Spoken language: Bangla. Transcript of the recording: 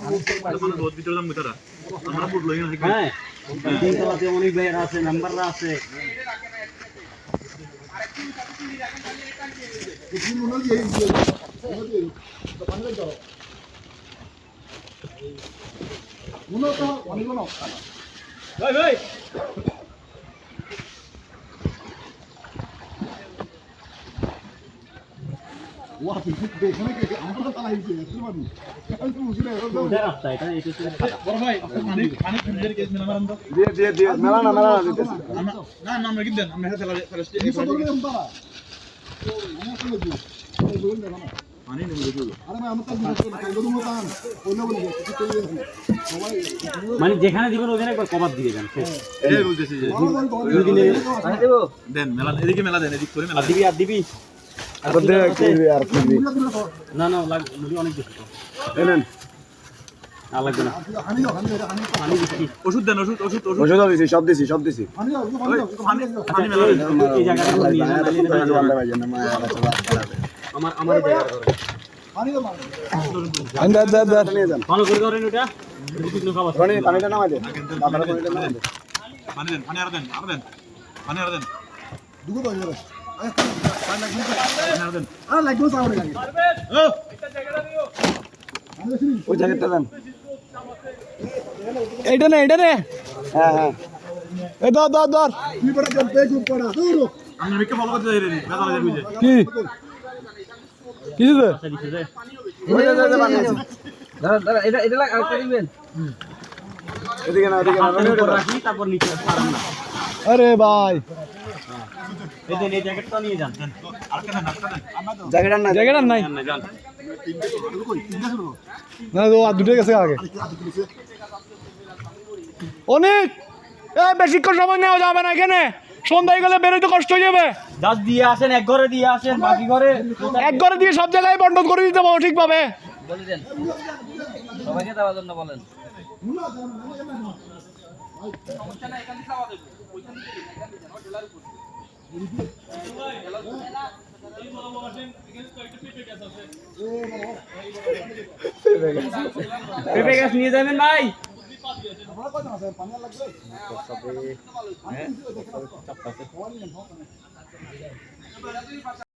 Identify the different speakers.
Speaker 1: বহুত ভিতরে যাম ভিতরে আমরা ফুট লই না
Speaker 2: হ্যাঁ তিন তলাতে অনেক ভাইরা আছে নাম্বাররা আছে
Speaker 1: ভাই ভাই
Speaker 3: ওয়া দেখনে কি আমরা তো আইছি তুমি আমি তো বুঝি না
Speaker 2: ওটা রাস্তা এটা এটা
Speaker 1: বড় ভাই পানি পানি ফিল্টার কেস মেলা মারান তো
Speaker 3: দিয়ে মেলা না দিতেছি
Speaker 1: না না আমরা কিদেন আমরা হেলা ফেলাস্ট
Speaker 3: এই সব করে আমরা আমরা চলে যাই এই বলেন না
Speaker 1: পানি নেই দেখো
Speaker 3: আরে ভাই আমরা তো কাইলো তো মতান কইনা বলি কিছু কই সবাই
Speaker 2: মানে যেখানে দিবেন ওখানে একবার কভার দিয়ে দেন
Speaker 1: এই বলতেছি যে
Speaker 2: দুই দিনে পানি দেব
Speaker 1: দেন মেলা এদিকে মেলা দেন এদিক করে মেলা
Speaker 2: আর দিবি
Speaker 3: আর দে আর কি
Speaker 2: না না লাগবে অনেক বেশি তো
Speaker 3: এনেন
Speaker 2: না লাগবে না
Speaker 3: হানি
Speaker 2: পানি দিচ্ছি
Speaker 1: ওষুধ দেন ওষুধ ওষুধ ওষুধ
Speaker 3: ওষুধ দিছি সব দিছি
Speaker 1: পানি পানি মেলা দেন
Speaker 2: এই জায়গাটা নিয়ে যান আমার এই জায়গাটা ধরে
Speaker 3: আন্দাজ নিয়ে যান
Speaker 2: ভালো করে ধরেন ওটা শুকনো খাবার
Speaker 3: পানিটা নামাই দে বাবার পানিটা নামাই দে
Speaker 1: পানি দেন পানি আর দেন পানি আর দেন
Speaker 3: দুগো তো যাবে পানি লাগবে
Speaker 1: পানি আর দেন
Speaker 3: আর লাগবে সাউন্ড লাগে
Speaker 1: ও
Speaker 3: ওই জায়গাটা দেন
Speaker 4: এইটা নে
Speaker 3: হ্যাঁ
Speaker 4: এই ধর
Speaker 3: কি বড় জল পে চুপ করা দূর
Speaker 1: আমরা মিকে ফলো করতে যাই রে মেলা দেন বুঝে
Speaker 4: কি কিছে
Speaker 2: আচ্ছা দিছে যে
Speaker 3: ওই জায়গাটা পানি আছে
Speaker 2: দাঁড়া এটা আরেকটা দিবেন
Speaker 3: এদিকে না
Speaker 2: হাতের উপর রাখি তারপর নিচে পারেন না
Speaker 4: আরে ভাই
Speaker 2: এই দেন এই জ্যাকেটটা নিয়ে যান
Speaker 1: আরেকটা দেন আরেকটা দেন
Speaker 4: জায়গাটা নাই
Speaker 2: না যান
Speaker 4: না তো আর দুটো গেছে আগে অনেক বেশিক্ষণ সময় নেওয়া যাবে না এখানে সন্ধ্যায় গেলে বেরোতে কষ্ট হয়ে যাবে
Speaker 2: জাস্ট দিয়ে আসেন এক ঘরে দিয়ে আসেন বাকি ঘরে
Speaker 4: এক ঘরে দিয়ে সব জায়গায় বন্টন করে দিতে পারবো ঠিকভাবে
Speaker 2: বলে দেন সবাইকে দেওয়ার জন্য বলেন পেঁপে গাছ নিয়ে যাবেন ভাই